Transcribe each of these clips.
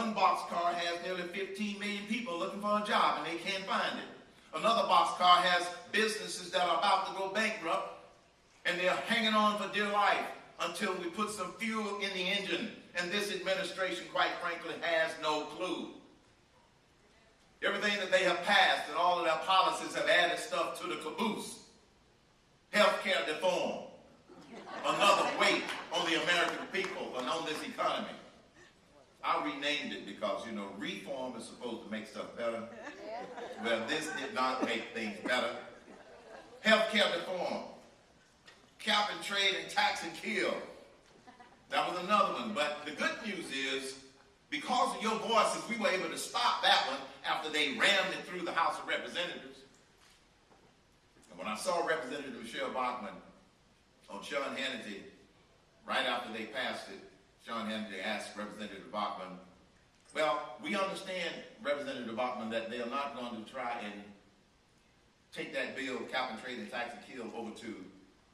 One boxcar has nearly 15 million people looking for a job and they can't find it. Another boxcar has businesses that are about to go bankrupt and they're hanging on for dear life until we put some fuel in the engine. And this administration, quite frankly, has no clue. Everything that they have passed and all of their policies have added stuff to the caboose. Healthcare reform. Another weight on the American people and on this economy. I renamed it because, you know, reform is supposed to make stuff better. Well, this did not make things better. Healthcare reform. Cap and trade and tax and kill. That was another one. But the good news is, because of your voices, we were able to stop that one after they rammed it through the House of Representatives. And when I saw Representative Michelle Bachmann on Sean Hannity, right after they passed it, Sean Hannity asked Representative Bachmann, well, we understand, Representative Bachmann, that they are not going to try and take that bill, cap and trade and tax and kill, over to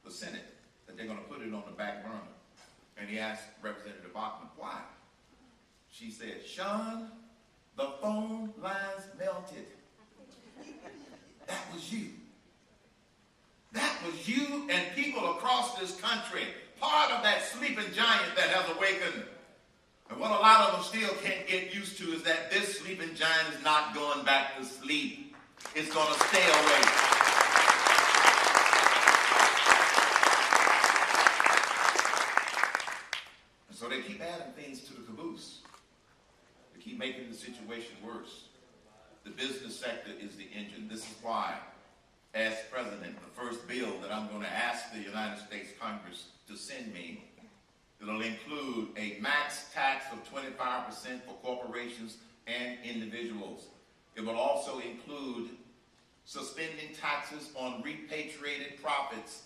the Senate, that they're going to put it on the back burner. And he asked Representative Bachmann, why? She said, Sean, the phone lines melted. That was you. That was you and people across this country, part of that sleeping giant that has awakened. And what a lot of them still can't get used to is that this sleeping giant is not going back to sleep. It's going to stay awake. And so they keep adding things to the caboose. They keep making the situation worse. The business sector is the engine. This is why, as president, the first bill that I'm going to ask the United States Congress to send me, it'll include a max tax of 25% for corporations and individuals. It will also include suspending taxes on repatriated profits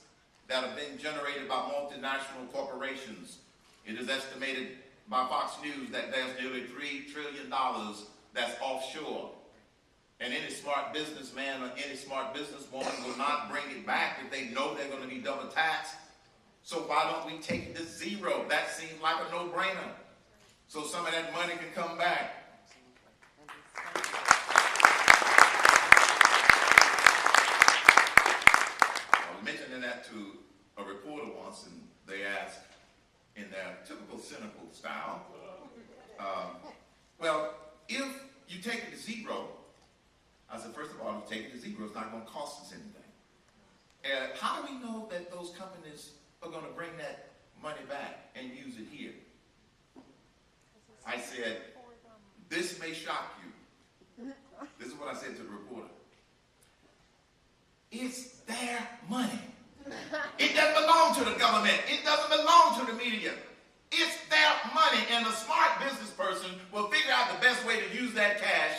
that have been generated by multinational corporations. It is estimated by Fox News that there's nearly $3 trillion that's offshore. And any smart businessman or any smart businesswoman will not bring it back if they know they're going to be double taxed. So why don't we take it to zero? That seems like a no-brainer. So some of that money can come back. I was mentioning that to a reporter once, and they asked, in their typical cynical style, well, if you take it to zero, I said, first of all, if you take it to zero, it's not going to cost us anything. And how do we know that those companies are going to bring that money back and use it here? I said, this may shock you. This is what I said to the reporter. It's their money. It doesn't belong to the government. It doesn't belong to the media. It's their money, and a smart business person will figure out the best way to use that cash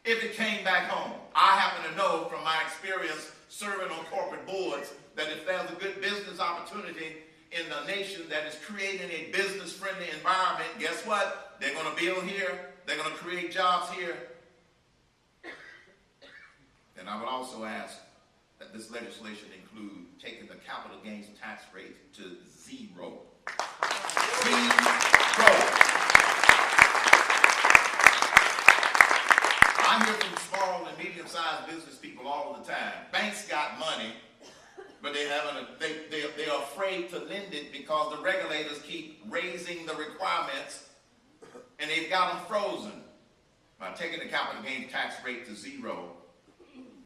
if it came back home. I happen to know from my experience serving on corporate boards that if there's a good business opportunity in a nation that is creating a business-friendly environment, guess what? They're going to build here. They're going to create jobs here. And I would also ask that this legislation include taking the capital gains tax rate to zero. Zero. I hear from small and medium-sized business people all the time. Banks got money, but they're afraid to lend it because the regulators keep raising the requirements, and they've got them frozen. By taking the capital gains tax rate to zero,